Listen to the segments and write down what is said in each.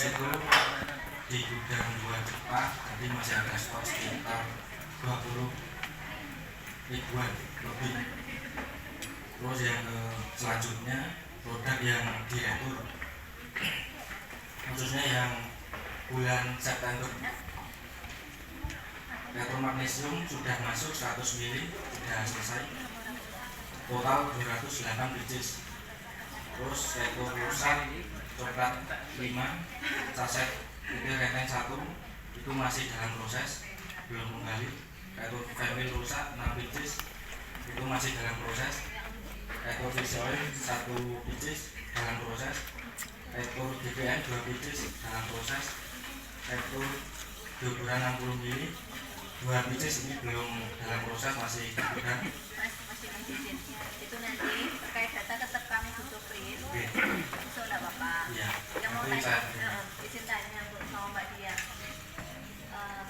terus itu di gudang 2 Jepang jadi masih ada stok sekitar 20 ribuan lebih. Terus yang selanjutnya produk yang diretur khususnya yang bulan September, retur magnesium sudah masuk 100 ml, sudah selesai total 208 biji. Terus retur rusak coklat 5 saset itu renteng 1 itu masih dalam proses belum kembali. Retur family rusak 6 biji itu masih dalam proses. Retur visual 1 biji dalam proses. Retur DPN 2 biji dalam proses. Retur deodoran 60 ml 2 biji ini belum dalam proses, masih gudang. Masih izin. Itu nanti terkait data tetap kami butuh print. So enggak apa-apa. Iya. Yang mau tanya, izin tanya sama Mbak Dia.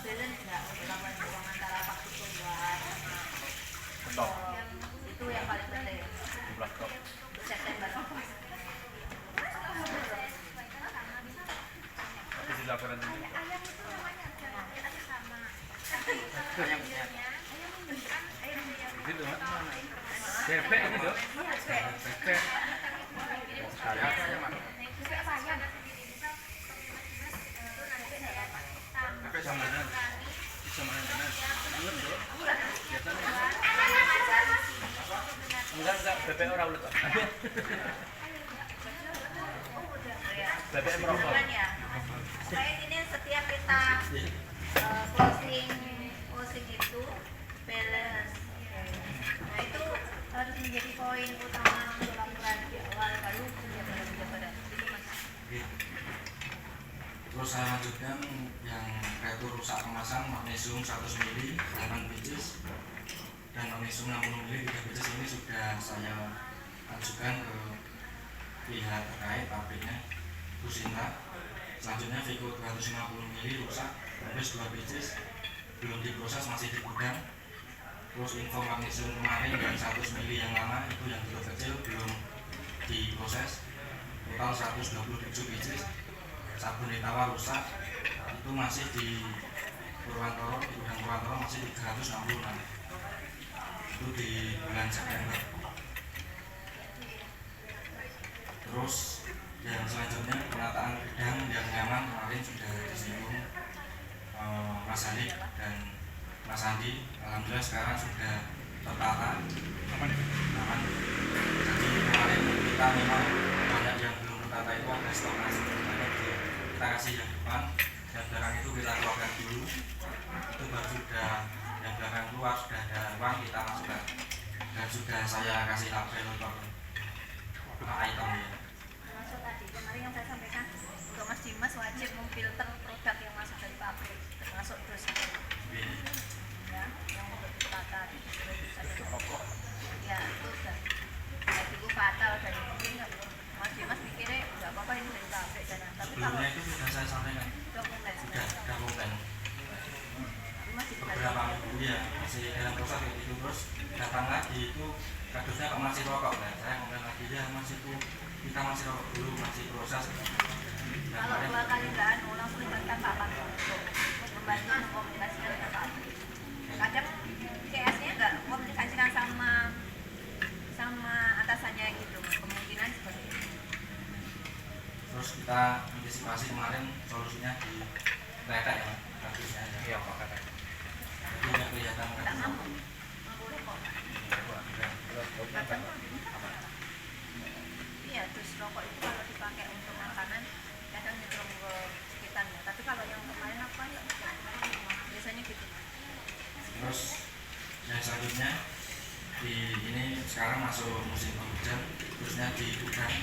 Balance enggak untuk laporan keuangan antara faktur keluar sama itu yang paling penting. Jumlah stok Untuk September. isi laporan ini. Gitu mana? DP ini dok. DP. Saya aja mana? DP sama mana? Sama mana? Bulat dok. Biasanya. Enggak. DP orang bulat. BBM rokok. Ya. Saya ini setiap kita closing itu balance. Nah itu harus menjadi poin utama untuk laporan di awal baru penjabaran. Itu mas. Terus saya lanjutkan yang retur rusak kemasan magnesium 100 ml 8 biji dan magnesium 60 ml 3 biji ini sudah saya ajukan ke pihak terkait pabriknya Businta. Selanjutnya Vico 250 ml rusak habis 2 biji belum diproses, masih di gudang. Terus info magnesium kemarin yang 100 ml yang lama itu yang kilo kecil belum diproses, total 127 biji. Sabun ditawar rusak itu masih di Purwantoro, di gudang Purwantoro masih 366 itu di bulan September. Terus yang selanjutnya penataan gudang yang nyaman kemarin sudah disinggung Mas Hanik dan Mas Andi. Alhamdulillah sekarang sudah tertata aman. Jadi kemarin kita memang banyak yang belum tertata, itu ada stok nasi kita kasih yang depan, yang belakang itu kita keluarkan dulu. Itu baru sudah yang belakang keluar, sudah ada uang kita masukkan dan sudah saya kasih label untuk item ya. Masuk tadi kemarin yang saya sampaikan untuk Mas Dimas wajib memfilter produk yang masuk dari pabrik termasuk terus ya yang untuk ditata ya itu udah itu fatal dan mungkin Mas Dimas mikirnya nggak apa-apa ini dari pabrik dan tapi kalau sebelumnya itu sudah saya sampaikan dokumen sudah komplain masih beberapa minggu ya masih dalam proses kayak gitu. Terus datang lagi itu kardusnya kok masih rokok, nah saya komplain lagi ya mas itu kita masih rokok dulu, masih proses. kalau 2 kali nggak langsung libatkan Pak Panto untuk membantu mengkomunikasikan dengan pabrik. Kadang CS-nya nggak komunikasikan sama atasannya gitu, kemungkinan seperti itu. Terus kita antisipasi kemarin solusinya di letek ya kardusnya ya. Iya Pak. Jadi nggak kelihatan Tak kardusnya. mampu rokok. Iya, terus rokok itu kalau dipakai untuk makanan kadang cenderung ke sekitarnya. Tapi kalau yang kemarin apa ya? Biasanya gitu. Terus yang selanjutnya ini sekarang masuk musim penghujan, terusnya di gudang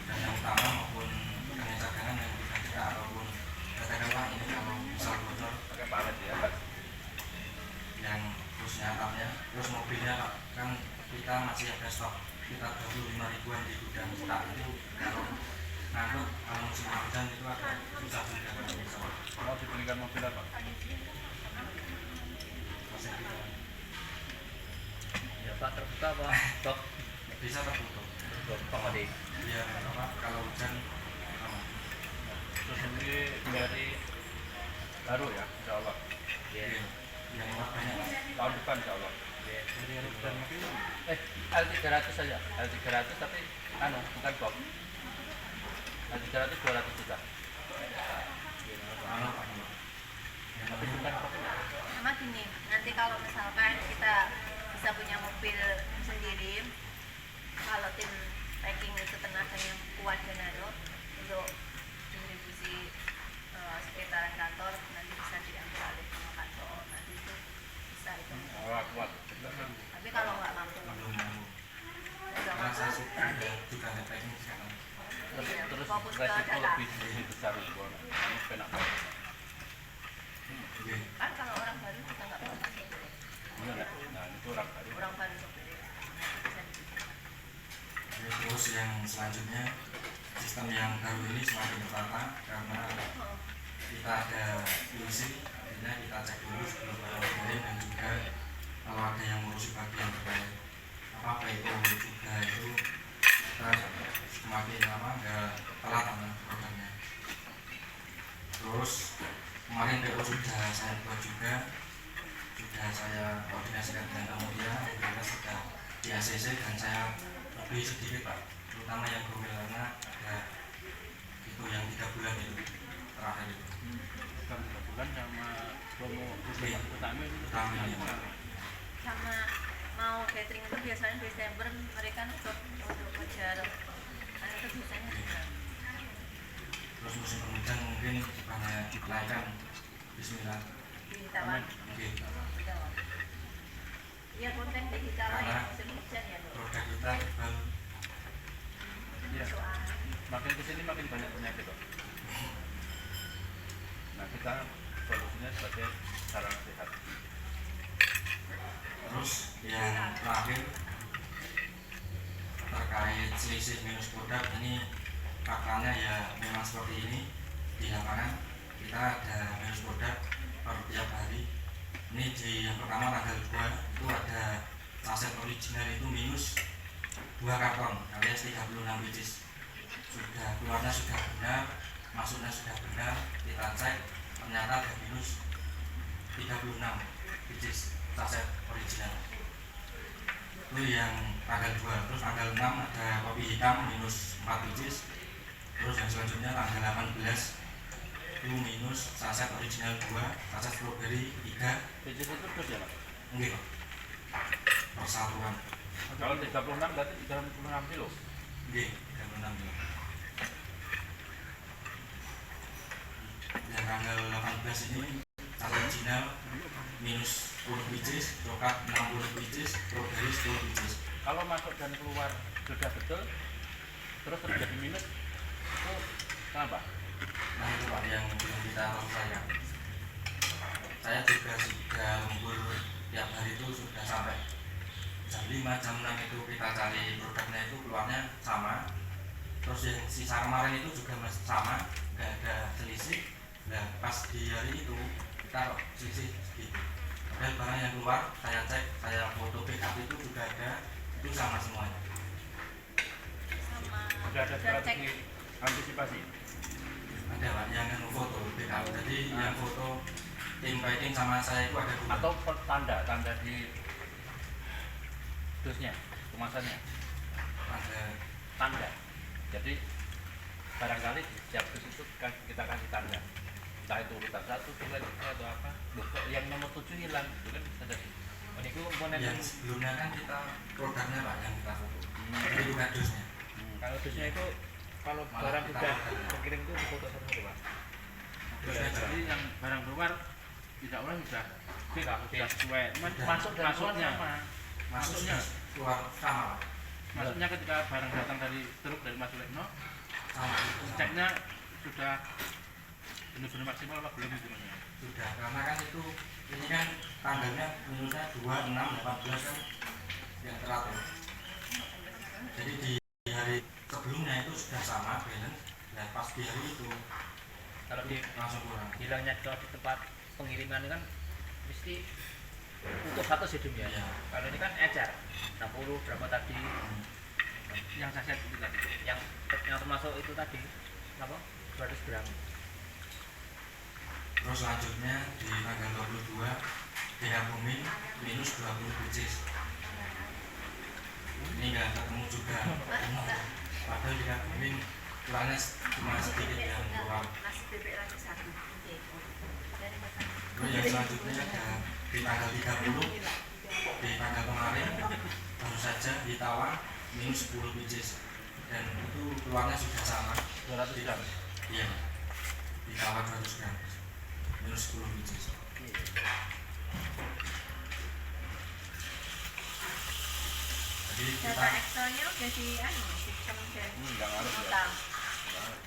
dan yang utama maupun gudang cadangan yang gudang kita ataupun katakanlah ini kalau misal bocor Pakai palet ya. yang terusnya atapnya, terus mobilnya kan kita masih ada stok sekitar 25 ribuan di gudang tak itu kalau ngangkut kalau musim hujan itu ada bisa juga kalau bisa Mau dibelikan mobil apa? masih kita Ya Pak, terbuka apa? Stok. bisa tertutup Stok apa deh? biar apa kalau hujan aman. Terus L300 saja, L300 tapi bukan box. L300 200 juta. Tapi bukan box. Sama gini, nanti kalau misalkan kita bisa punya mobil sendiri, kalau tim packing itu tenaganya kuat dan untuk distribusi sekitaran kantor, nanti bisa diambil alih sama kantor, nanti itu bisa itu. Kuat. Tapi kalau nggak mampu, udah Karena saya mampu, suka nanti juga ada packing sekarang. Terus fokus ke resiko data. lebih besar itu. Kamu penak banget. Oke. Kan kalau orang baru kita nggak apa-apa. Nah, itu orang baru. Orang baru sopir bisa dibikin. Terus yang selanjutnya sistem yang baru ini semakin tertata karena kita ada UC, artinya kita cek dulu sebelum kirim, dan juga kalau ada yang ngurusi bagian terkait PO juga itu kita semakin lama nggak telat programnya. Terus kemarin PO sudah saya buat juga, sudah saya koordinasikan dengan kemudian kita sudah di ACC, dan saya lebih sedikit Pak, terutama yang gomel karena ada itu yang 3 bulan itu terakhir itu. Bukan 3 bulan sama promo utama itu. Sama mau catering itu biasanya Desember mereka untuk ngejar, nah itu biasanya juga. Terus musim penghujan mungkin banyak dinaikkan. Bismillah. Dihitawan. Oke. Iya, konten dihitawan ya, Karena musim hujan ya loh. produk kita tebal. Iya. Soal Makin kesini makin banyak penyakit kok. Nah, kita solusinya sebagai sarana sehat. Terus yang terakhir terkait selisih minus produk, ini faktanya ya memang seperti ini. Di lapangan kita ada minus produk per tiap hari. Ini di yang pertama tanggal 2 itu ada saset original itu minus 2 karton alias 36 biji. Sudah keluarnya sudah benar, masuknya sudah benar, kita cek ternyata ada minus 36 biji saset original. Itu yang tanggal 2. Terus tanggal 6 ada kopi hitam minus 4 biji. Terus yang selanjutnya tanggal 18 itu minus saset original 2, saset strawberry 3. Biji itu terus ya Pak? Enggak persatuan. Kalau 36 berarti 36 kilo. Enggak, 36 kilo. Yang tanggal 18 ini saset original minus 10 biji, coklat 60 biji, strawberry 10 biji. Kalau masuk dan keluar sudah betul, terus terjadi minus, itu kenapa? Nah itu Pak yang belum kita selesaikan. Saya juga sudah lembur tiap hari itu sudah sampai jam 5, jam 6 itu kita cari produknya itu keluarnya sama. Terus yang sisa kemarin itu juga masih sama, nggak ada selisih. Nah pas di hari itu kita selisih sedikit. Dan barang yang keluar saya cek, saya foto backup itu juga ada, itu sama semuanya. sama Sudah ada strategi antisipasi. Ada Pak yang foto backup. Jadi yang foto tim packing sama saya itu ada 2. Atau tanda di dusnya, kemasannya, Ada tanda. Jadi barangkali di setiap dus itu kita kasih tanda, entah itu urutan 1, 2, 3 atau apa. Loh, kok yang nomor 7 hilang, itu kan bisa jadi. Ini komponen yang sebelumnya kan kita produknya Pak yang kita foto. Jadi bukan dusnya. Kalau dusnya itu kalau Malah barang kita sudah makan. terkirim itu difoto satu-satu Pak. Dusnya jadi yang barang keluar tidak ulang sudah Sudah sesuai. Sudah. masuk dan Masuknya. keluar sama. masuknya keluar sama Pak. Maksudnya ketika barang datang dari truk dari Mas Lekno, Sama itu sama. ceknya sudah benar-benar maksimal apa belum itu maksudnya? Sudah, karena kan itu ini kan tanggalnya minusnya 2, 6, 18 kan yang teratur. Jadi di hari sebelumnya itu sudah sama balance, dan pas di hari itu Kalau di langsung kurang. hilangnya kalau di tempat pengiriman kan mesti utuh satu sedumnya. Iya. Kalau ini kan ecer 60 berapa tadi Yang saset itu tadi. yang termasuk itu tadi apa 200 gram. Terus selanjutnya di tanggal 22 DH Bumi minus 20 biji. Ini ini nggak ketemu juga. Padahal dikabulin kurangnya cuma sedikit yang kurang. Nasi bebek lagi satu. Oke. Dari makan. Terus yang selanjutnya ada di tanggal 30 di tanggal kemarin baru saja ditawar minus 10 biji dan itu keluarnya sudah sama 200 gram. iya ditawar 200 gram minus 10 biji jadi kita Data Excelnya udah di sistem dan Enggak ngaruh ya. total.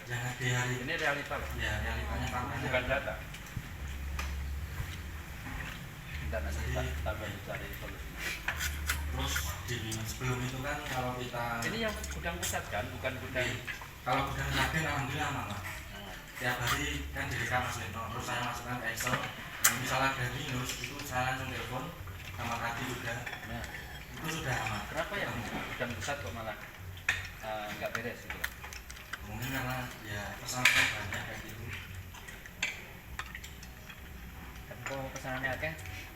jangan di hari Ini realita loh, ya realitanya faktanya bukan data. Dan nanti Jadi- kita tambah cari solusi. terus di sebelum itu kan kalau kita Ini yang gudang pusat kan, bukan gudang. kalau udah yakin alhamdulillah aman lah tiap hari kan direkam Mas Leno terus saya masukkan ke Excel misalnya ada minus itu saya langsung telepon sama Kadi juga Nah, itu sudah aman kenapa yang gudang pusat kok malah nggak beres gitu? mungkin karena ya pesannya banyak kayak gitu Dan kalau pesanannya akeh,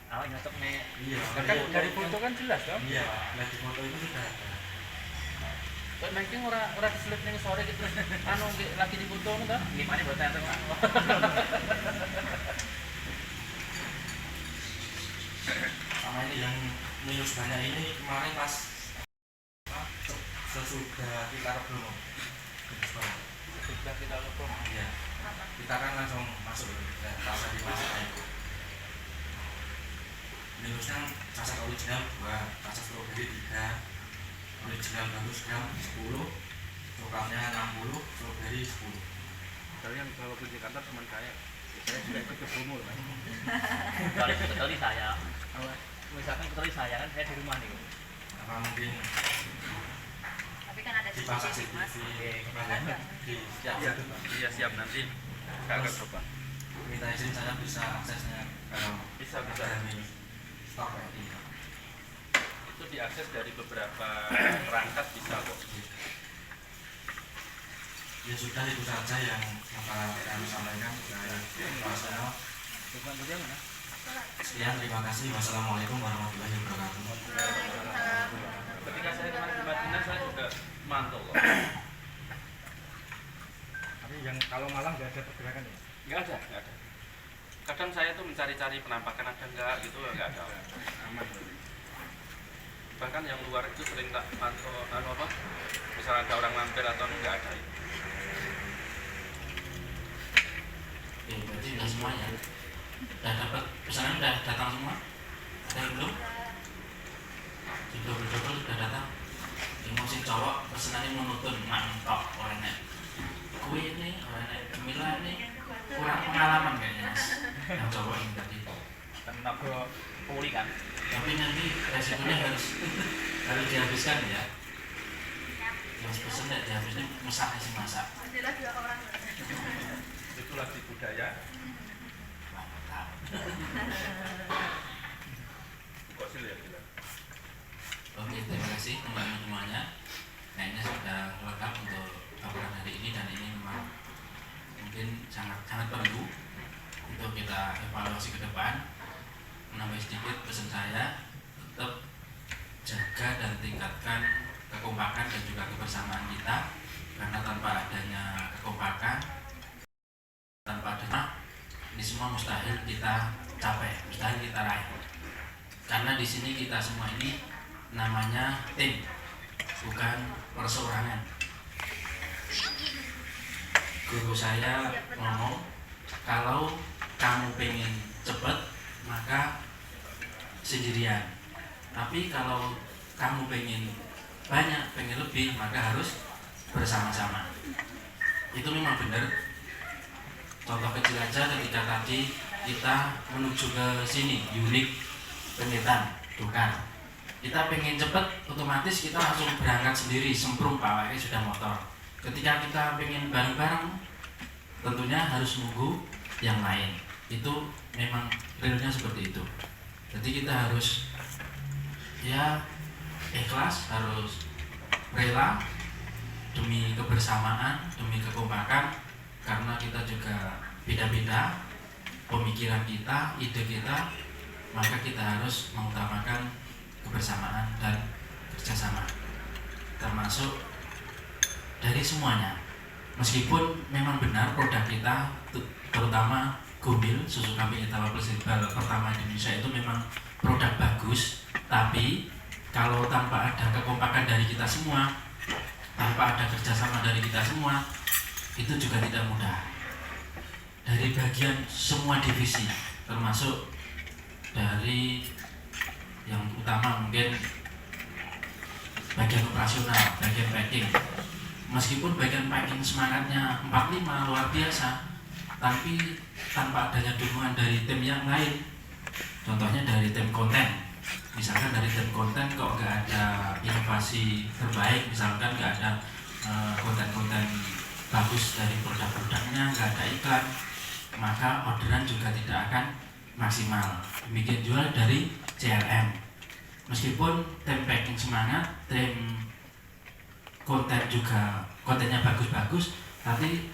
awak nyocok nih. iya Kan dari foto kan jelas kan? iya lagi foto itu sudah ada Kok mancing ora diselip ning sore gitu. Anu lagi di foto ngono ta? Gimana buat tante Pak? sama ini yang minus banyak ini kemarin pas sesudah kita rebelum minus banyak Sudah kita lupa. iya kita kan langsung masuk ya, pas lagi masuk itu minusnya rasa original 2 rasa strawberry 3 original bagus gram 10 coklatnya 60 strawberry 10 Kalian kalau kunci kantor teman saya juga ikut ke promo loh, Mas. Kalau kecuali saya, misalkan kecuali saya kan saya di rumah nih. apa mungkin Tapi kan ada di pasar CCTV, Mas. CCTV Ada. di Iya, iya siap nanti. Saya akan coba. minta izin saya bisa aksesnya kalau Bisa. ada minus stok kayak gitu Itu diakses dari beberapa perangkat bisa kok. ya sudah itu saja yang apa kami sampaikan dari Mas Bukan dia mana? sekian terima kasih wassalamualaikum warahmatullahi wabarakatuh Waalaikumsalam. Ketika saya kemarin di Madinah saya juga mantau kok. Tapi yang kalau malam nggak ada pergerakan ya? Nggak ada. Kadang saya tuh mencari-cari penampakan ada nggak gitu, nggak ada. Aman. Bahkan yang luar itu sering tak pantau, apa? Misalnya ada orang mampir atau nggak ada. Oke, berarti sudah semuanya. Sudah dapat pesanan, sudah datang semua? Ada yang belum? Di double sudah datang. Yang mau si cowok pesanannya monoton, mantap orangnya. Kue ini, orangnya Gemila ini kurang pengalaman kayaknya mas. Yang cowok ini tadi. Kan nago puli kan. Tapi nanti resikonya harus dihabiskan ya. Yang pesen ya dihabisnya masaknya sih masak. Adalah 2 orang. Itu lagi budaya. Mantap. Kosil ya bilang. Oke, terima kasih teman-teman semuanya. Kayaknya sudah lengkap untuk obrolan hari ini dan ini memang mungkin sangat perlu untuk kita evaluasi ke depan. Menambah sedikit pesan saya, tetap jaga dan tingkatkan kekompakan dan juga kebersamaan kita, karena tanpa adanya kekompakan, tanpa adanya ini semua mustahil kita capai, mustahil kita raih. Karena di sini kita semua ini namanya tim, bukan perseorangan. Guru saya ngomong, kalau kamu pengen cepat maka sendirian. Tapi kalau kamu pengen banyak, pengen lebih, maka harus bersama-sama. Itu memang benar. Contoh kecil aja ketika tadi kita menuju ke sini, unik Penyetan, Dukan. Kita pengen cepet, otomatis kita langsung berangkat sendiri, semprung pawainya sudah motor. Ketika kita pengen bareng-bareng, tentunya harus nunggu yang lain. Itu memang realnya seperti itu. Jadi kita harus ya ikhlas, harus rela demi kebersamaan, demi kekompakan, karena kita juga beda-beda pemikiran kita, ide kita, maka kita harus mengutamakan kebersamaan dan kerjasama. termasuk dari semuanya. Meskipun memang benar produk kita terutama Gombil, susu kambing etalon plus herbal pertama di Indonesia itu memang produk bagus, tapi kalau tanpa ada kekompakan dari kita semua, tanpa ada kerjasama dari kita semua, itu juga tidak mudah. Dari bagian semua divisi, termasuk dari yang utama mungkin bagian operasional, bagian packing. Meskipun bagian packing semangatnya 45 luar biasa, tapi tanpa adanya dukungan dari tim yang lain, contohnya dari tim konten. Misalkan dari tim konten kok nggak ada inovasi terbaik, misalkan nggak ada konten-konten bagus dari produk-produknya, nggak ada iklan, maka orderan juga tidak akan maksimal. Demikian juga dari CRM. Meskipun tim packing semangat, tim konten juga kontennya bagus-bagus, tapi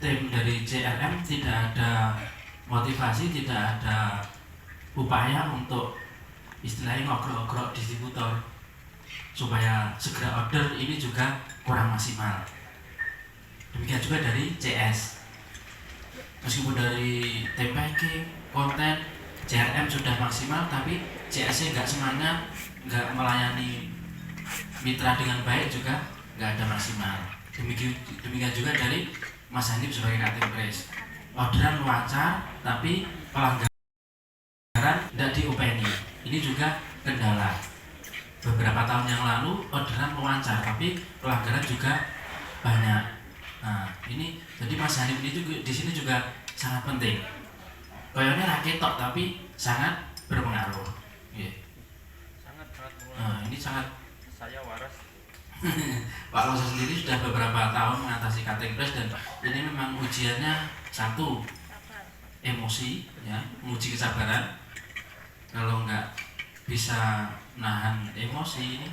tim dari CRM tidak ada motivasi, tidak ada upaya untuk istilahnya ngokrok-ngokrok distributor supaya segera order, ini juga kurang maksimal. Demikian juga dari CS. Meskipun dari tim packing, konten, CRM sudah maksimal, tapi CS-nya nggak semangat, nggak melayani mitra dengan baik, juga nggak ada maksimal. Demikian juga dari Mas Hanif sebagai cutting press. Orderan lancar, tapi pelanggaran tidak diopeni. Ini juga kendala. Beberapa tahun yang lalu orderan lancar, tapi pelanggaran juga banyak. Nah, ini jadi Mas Hanif ini juga di sini juga sangat penting. Kayaknya rakyat tok, tapi sangat berpengaruh. Yeah. Sangat Nah, ini sangat. saya waras. Pak Losa sendiri sudah beberapa tahun mengatasi cutting press, dan ini memang ujiannya satu, emosi, ya, menguji kesabaran. Kalau nggak bisa nahan emosi, ini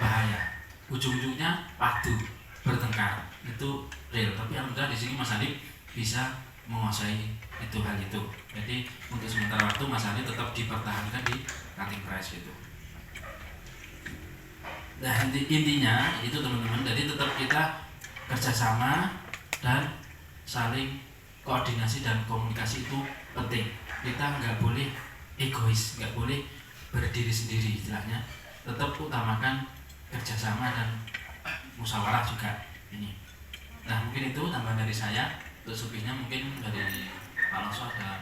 bahaya. Ujung-ujungnya padu, bertengkar, itu real. Tapi alhamdulillah di sini Mas Hanif bisa menguasai hal itu. Jadi untuk sementara waktu Mas Hanif tetap dipertahankan di cutting press itu. Nah, intinya itu teman-teman, jadi tetap kita kerjasama dan saling koordinasi dan komunikasi itu penting. Kita nggak boleh egois, nggak boleh berdiri sendiri istilahnya. Tetap utamakan kerjasama dan musyawarah juga ini. Nah, mungkin itu tambahan dari saya. Untuk supirnya mungkin dari Pak Loso ada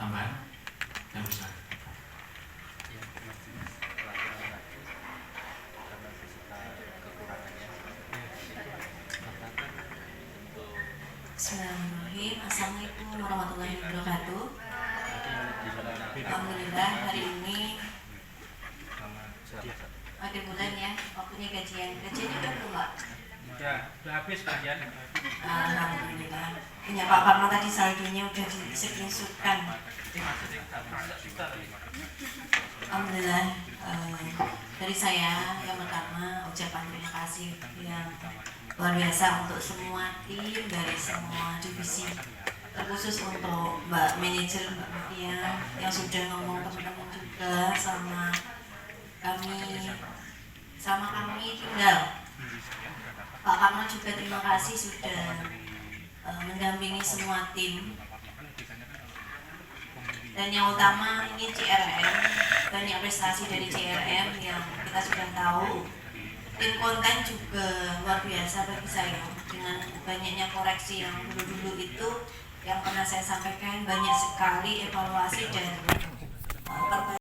tambahan yang bisa. Bismillahirrahmanirrahim. Assalamualaikum warahmatullahi wabarakatuh. Alhamdulillah hari ini akhir bulan ya, waktunya gajian. Gajiannya udah belum, Pak? Udah habis kajian. Alhamdulillah. Punya Pak Parno tadi saldonya udah di-screenshotkan. Alhamdulillah. Dari saya yang pertama ucapan terima kasih yang luar biasa untuk semua tim dari semua divisi, terkhusus untuk Mbak Manajer, Mbak Mutia yang sudah ngomong teman-teman juga sama kami tinggal. Pak Kamran juga terima kasih sudah mendampingi semua tim. Dan yang utama ini CRM, banyak prestasi dari CRM yang kita sudah tahu. Tim konten juga luar biasa bagi saya, dengan banyaknya koreksi yang dulu-dulu itu yang pernah saya sampaikan, banyak sekali evaluasi dan perbaikan.